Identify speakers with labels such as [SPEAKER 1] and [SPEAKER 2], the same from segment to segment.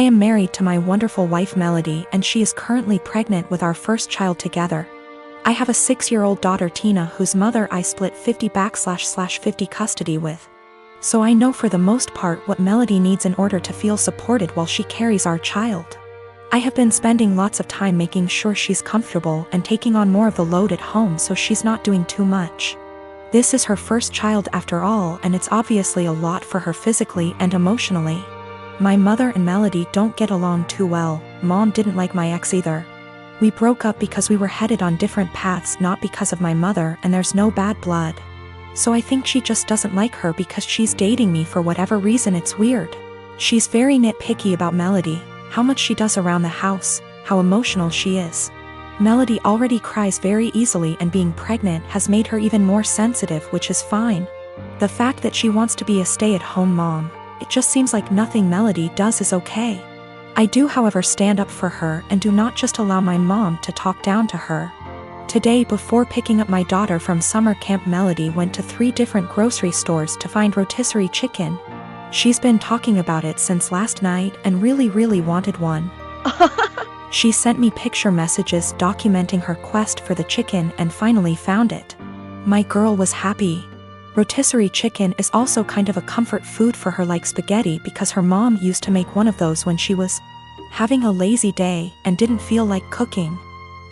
[SPEAKER 1] am married to my wonderful wife Melody, and she is currently pregnant with our first child together. I have a 6-year-old daughter Tina, whose mother I split 50/50 custody with. So I know for the most part what Melody needs in order to feel supported while she carries our child. I have been spending lots of time making sure she's comfortable and taking on more of the load at home so she's not doing too much. This is her first child after all, and it's obviously a lot for her physically and emotionally. My mother and Melody don't get along too well. Mom didn't like my ex either. We broke up because we were headed on different paths, not because of my mother, and there's no bad blood. So I think she just doesn't like her because she's dating me for whatever reason. It's weird. She's very nitpicky about Melody, how much she does around the house, how emotional she is. Melody already cries very easily, and being pregnant has made her even more sensitive, which is fine. The fact that she wants to be a stay-at-home mom, it just seems like nothing Melody does is okay. I do, however, stand up for her and do not just allow my mom to talk down to her. Today, before picking up my daughter from summer camp, Melody went to 3 different grocery stores to find rotisserie chicken. She's been talking about it since last night and really wanted one. She sent me picture messages documenting her quest for the chicken and finally found it. My girl was happy. Rotisserie chicken is also kind of a comfort food for her, like spaghetti, because her mom used to make one of those when she was having a lazy day and didn't feel like cooking.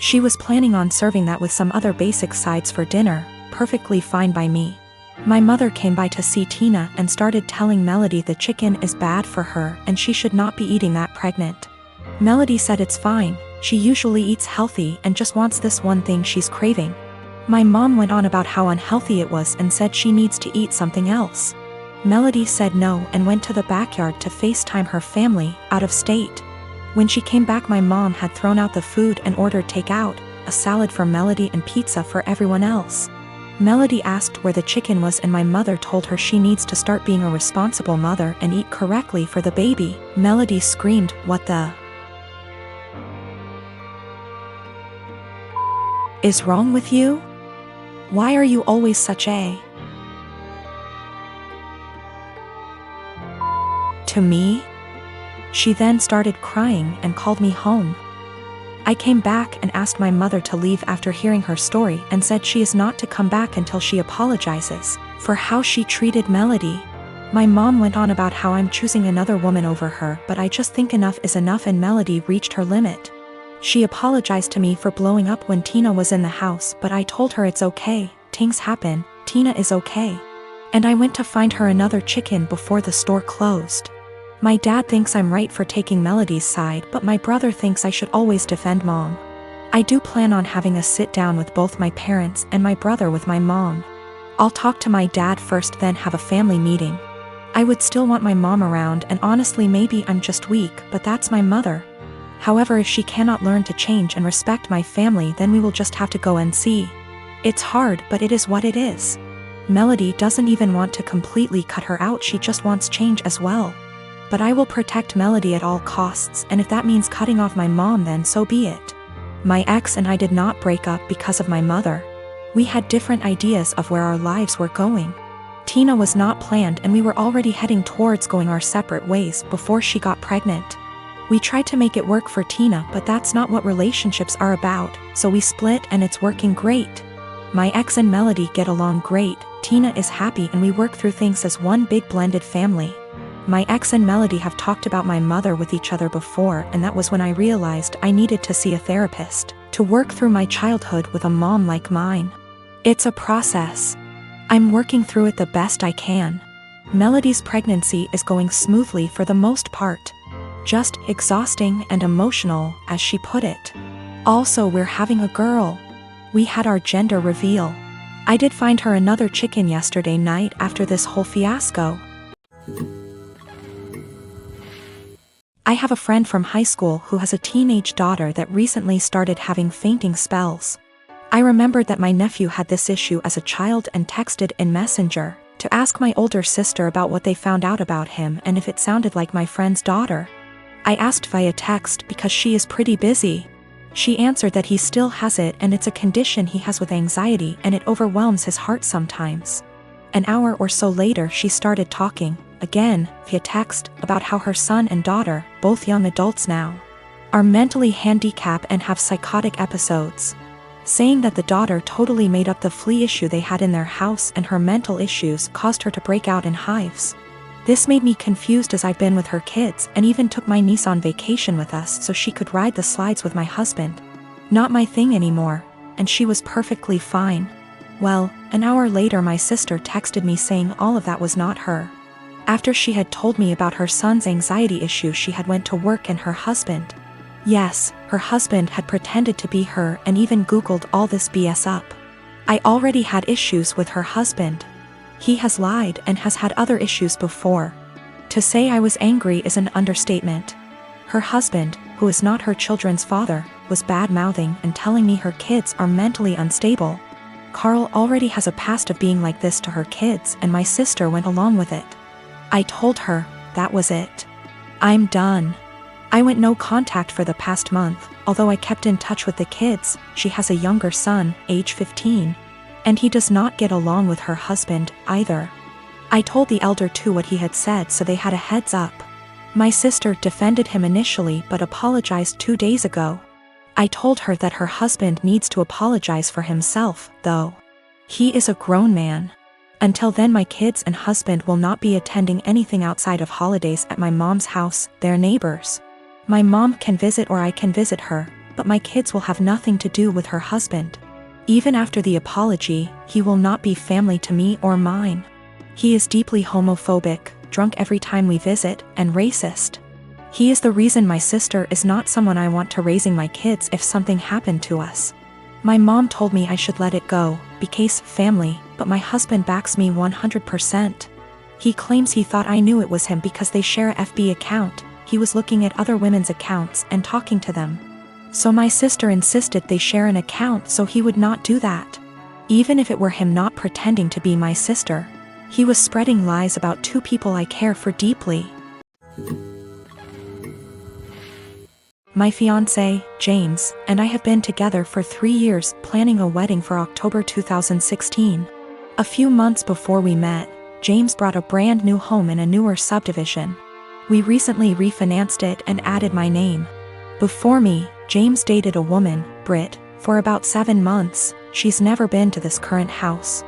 [SPEAKER 1] She was planning on serving that with some other basic sides for dinner, perfectly fine by me. My mother came by to see Tina and started telling Melody the chicken is bad for her and she should not be eating that pregnant. Melody said it's fine, she usually eats healthy and just wants this one thing she's craving. My mom went on about how unhealthy it was and said she needs to eat something else. Melody said no and went to the backyard to FaceTime her family out of state. When she came back, my mom had thrown out the food and ordered takeout, a salad for Melody and pizza for everyone else. Melody asked where the chicken was and my mother told her she needs to start being a responsible mother and eat correctly for the baby. Melody screamed, "What the is wrong with you? Why are you always such a..." to me? She then started crying and called me home. I came back and asked my mother to leave after hearing her story and said she is not to come back until she apologizes for how she treated Melody. My mom went on about how I'm choosing another woman over her, but I just think enough is enough and Melody reached her limit. She apologized to me for blowing up when Tina was in the house, but I told her it's okay, things happen, Tina is okay. And I went to find her another chicken before the store closed. My dad thinks I'm right for taking Melody's side, but my brother thinks I should always defend mom. I do plan on having a sit down with both my parents and my brother with my mom. I'll talk to my dad first, then have a family meeting. I would still want my mom around, and honestly maybe I'm just weak, but that's my mother. However, if she cannot learn to change and respect my family, then we will just have to go and see. It's hard, but it is what it is. Melody doesn't even want to completely cut her out, she just wants change as well. But I will protect Melody at all costs, and if that means cutting off my mom, then so be it. My ex and I did not break up because of my mother. We had different ideas of where our lives were going. Tina was not planned and we were already heading towards going our separate ways before she got pregnant. We tried to make it work for Tina, but that's not what relationships are about, so we split and it's working great. My ex and Melody get along great, Tina is happy and we work through things as one big blended family. My ex and Melody have talked about my mother with each other before, and that was when I realized I needed to see a therapist to work through my childhood with a mom like mine. It's a process. I'm working through it the best I can. Melody's pregnancy is going smoothly for the most part. Just exhausting and emotional, as she put it. Also, we're having a girl. We had our gender reveal. I did find her another chicken yesterday night after this whole fiasco. I have a friend from high school who has a teenage daughter that recently started having fainting spells. I remembered that my nephew had this issue as a child and texted in Messenger to ask my older sister about what they found out about him and if it sounded like my friend's daughter. I asked via text because she is pretty busy. She answered that he still has it and it's a condition he has with anxiety and it overwhelms his heart sometimes. An hour or so later she started talking, again, via text, about how her son and daughter, both young adults now, are mentally handicapped and have psychotic episodes, saying that the daughter totally made up the flea issue they had in their house and her mental issues caused her to break out in hives. This made me confused as I've been with her kids and even took my niece on vacation with us so she could ride the slides with my husband. Not my thing anymore, and she was perfectly fine. Well, an hour later my sister texted me saying all of that was not her. After she had told me about her son's anxiety issue, she had went to work and her husband. Yes, her husband had pretended to be her and even Googled all this BS up. I already had issues with her husband. He has lied and has had other issues before. To say I was angry is an understatement. Her husband, who is not her children's father, was bad-mouthing and telling me her kids are mentally unstable. Carl already has a past of being like this to her kids and my sister went along with it. I told her, that was it. I'm done. I went no contact for the past month, although I kept in touch with the kids. She has a younger son, age 15, and he does not get along with her husband, either. I told the elder too what he had said so they had a heads up. My sister defended him initially but apologized 2 days ago. I told her that her husband needs to apologize for himself, though. He is a grown man. Until then my kids and husband will not be attending anything outside of holidays at my mom's house, their neighbors. My mom can visit or I can visit her, but my kids will have nothing to do with her husband. Even after the apology, he will not be family to me or mine. He is deeply homophobic, drunk every time we visit, and racist. He is the reason my sister is not someone I want to raising my kids if something happened to us. My mom told me I should let it go, because family, but my husband backs me 100%. He claims he thought I knew it was him because they share a FB account. He was looking at other women's accounts and talking to them. So my sister insisted they share an account so he would not do that. Even if it were him not pretending to be my sister, he was spreading lies about two people I care for deeply. My fiancé, James, and I have been together for 3 years, planning a wedding for October 2016. A few months before we met, James bought a brand new home in a newer subdivision. We recently refinanced it and added my name. Before me, James dated a woman, Britt, for about 7 months. She's never been to this current house.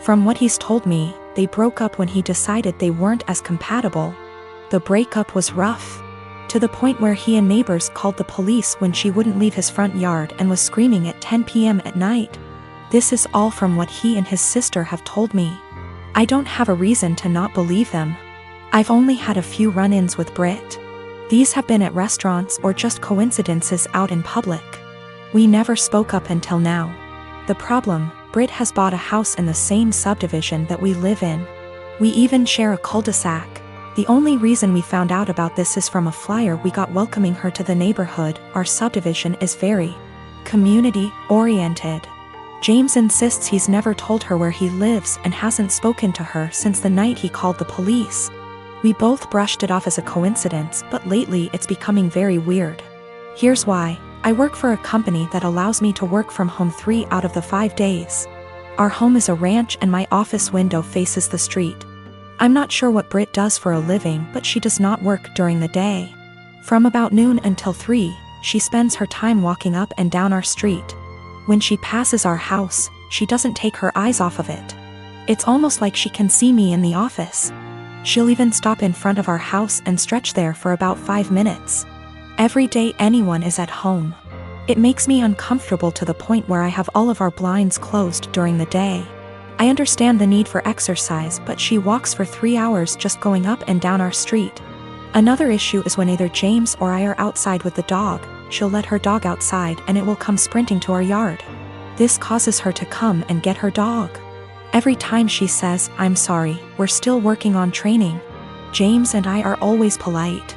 [SPEAKER 1] From what he's told me, they broke up when he decided they weren't as compatible. The breakup was rough, to the point where he and neighbors called the police when she wouldn't leave his front yard and was screaming at 10 p.m. at night. This is all from what he and his sister have told me. I don't have a reason to not believe them. I've only had a few run-ins with Britt. These have been at restaurants or just coincidences out in public. We never spoke up until now. The problem, Britt has bought a house in the same subdivision that we live in. We even share a cul-de-sac. The only reason we found out about this is from a flyer we got welcoming her to the neighborhood. Our subdivision is very community-oriented. James insists he's never told her where he lives and hasn't spoken to her since the night he called the police. We both brushed it off as a coincidence, but lately it's becoming very weird. Here's why. I work for a company that allows me to work from home 3 out of the 5 days. Our home is a ranch and my office window faces the street. I'm not sure what Britt does for a living, but she does not work during the day. From about noon until 3, she spends her time walking up and down our street. When she passes our house, she doesn't take her eyes off of it. It's almost like she can see me in the office. She'll even stop in front of our house and stretch there for about 5 minutes. Every day anyone is at home. It makes me uncomfortable to the point where I have all of our blinds closed during the day. I understand the need for exercise, but she walks for 3 hours just going up and down our street. Another issue is when either James or I are outside with the dog, she'll let her dog outside and it will come sprinting to our yard. This causes her to come and get her dog. Every time she says, "I'm sorry, we're still working on training." James and I are always polite.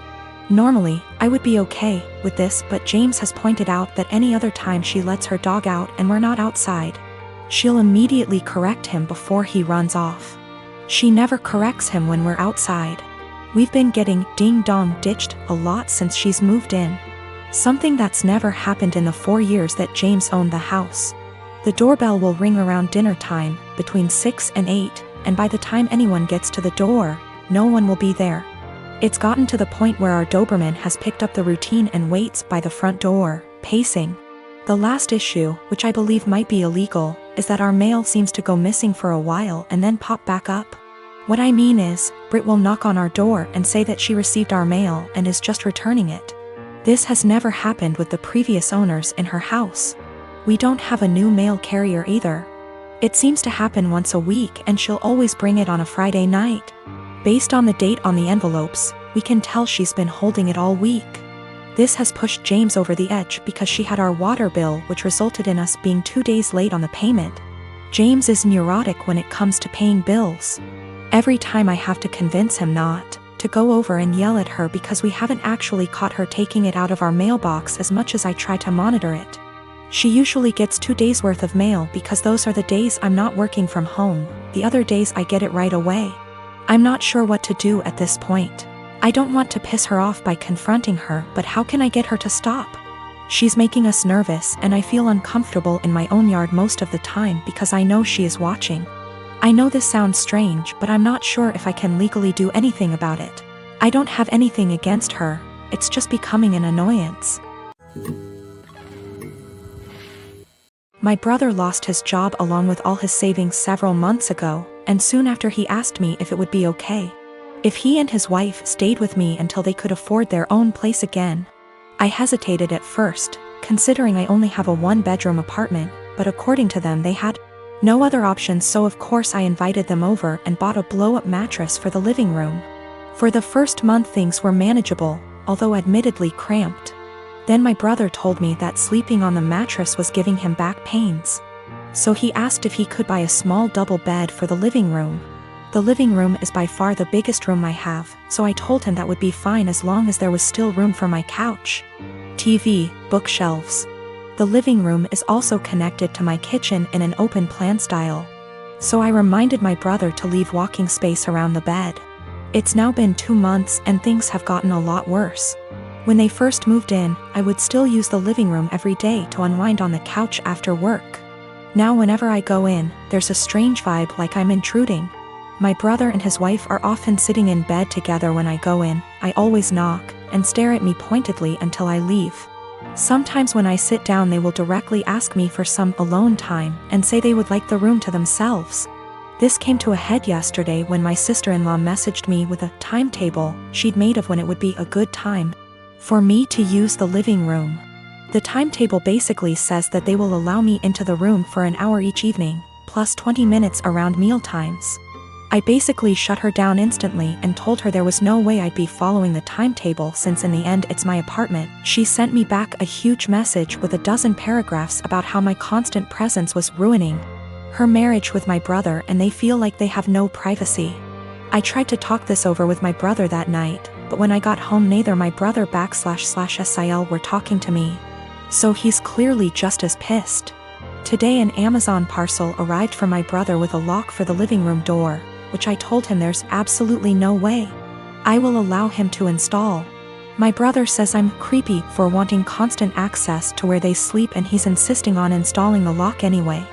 [SPEAKER 1] Normally, I would be okay with this, but James has pointed out that any other time she lets her dog out and we're not outside, she'll immediately correct him before he runs off. She never corrects him when we're outside. We've been getting ding-dong ditched a lot since she's moved in. Something that's never happened in the 4 years that James owned the house. The doorbell will ring around dinner time, between 6 and 8, and by the time anyone gets to the door, no one will be there. It's gotten to the point where our Doberman has picked up the routine and waits by the front door, pacing. The last issue, which I believe might be illegal, is that our mail seems to go missing for a while and then pop back up. What I mean is, Brit will knock on our door and say that she received our mail and is just returning it. This has never happened with the previous owners in her house. We don't have a new mail carrier either. It seems to happen once a week and she'll always bring it on a Friday night. Based on the date on the envelopes, we can tell she's been holding it all week. This has pushed James over the edge because she had our water bill, which resulted in us being 2 days late on the payment. James is neurotic when it comes to paying bills. Every time I have to convince him not to go over and yell at her because we haven't actually caught her taking it out of our mailbox as much as I try to monitor it. She usually gets 2 days worth of mail because those are the days I'm not working from home, the other days I get it right away. I'm not sure what to do at this point. I don't want to piss her off by confronting her, but how can I get her to stop? She's making us nervous and I feel uncomfortable in my own yard most of the time because I know she is watching. I know this sounds strange, but I'm not sure if I can legally do anything about it. I don't have anything against her, it's just becoming an annoyance. My brother lost his job along with all his savings several months ago, and soon after he asked me if it would be okay if he and his wife stayed with me until they could afford their own place again. I hesitated at first, considering I only have a 1-bedroom apartment, but according to them they had no other options, so of course I invited them over and bought a blow-up mattress for the living room. For the first month things were manageable, although admittedly cramped. Then my brother told me that sleeping on the mattress was giving him back pains. So he asked if he could buy a small double bed for the living room. The living room is by far the biggest room I have, so I told him that would be fine as long as there was still room for my couch, TV, bookshelves. The living room is also connected to my kitchen in an open plan style. So I reminded my brother to leave walking space around the bed. It's now been 2 months and things have gotten a lot worse. When they first moved in, I would still use the living room every day to unwind on the couch after work. Now whenever I go in, there's a strange vibe like I'm intruding. My brother and his wife are often sitting in bed together when I go in. I always knock and stare at me pointedly until I leave. Sometimes when I sit down they will directly ask me for some alone time and say they would like the room to themselves. This came to a head yesterday when my sister-in-law messaged me with a timetable she'd made of when it would be a good time for me to use the living room. The timetable basically says that they will allow me into the room for an hour each evening, plus 20 minutes around meal times. I basically shut her down instantly and told her there was no way I'd be following the timetable since in the end it's my apartment. She sent me back a huge message with a dozen paragraphs about how my constant presence was ruining her marriage with my brother and they feel like they have no privacy. I tried to talk this over with my brother that night, but when I got home neither my brother //SIL were talking to me. So he's clearly just as pissed. Today an Amazon parcel arrived for my brother with a lock for the living room door, which I told him there's absolutely no way I will allow him to install. My brother says I'm creepy for wanting constant access to where they sleep and he's insisting on installing the lock anyway.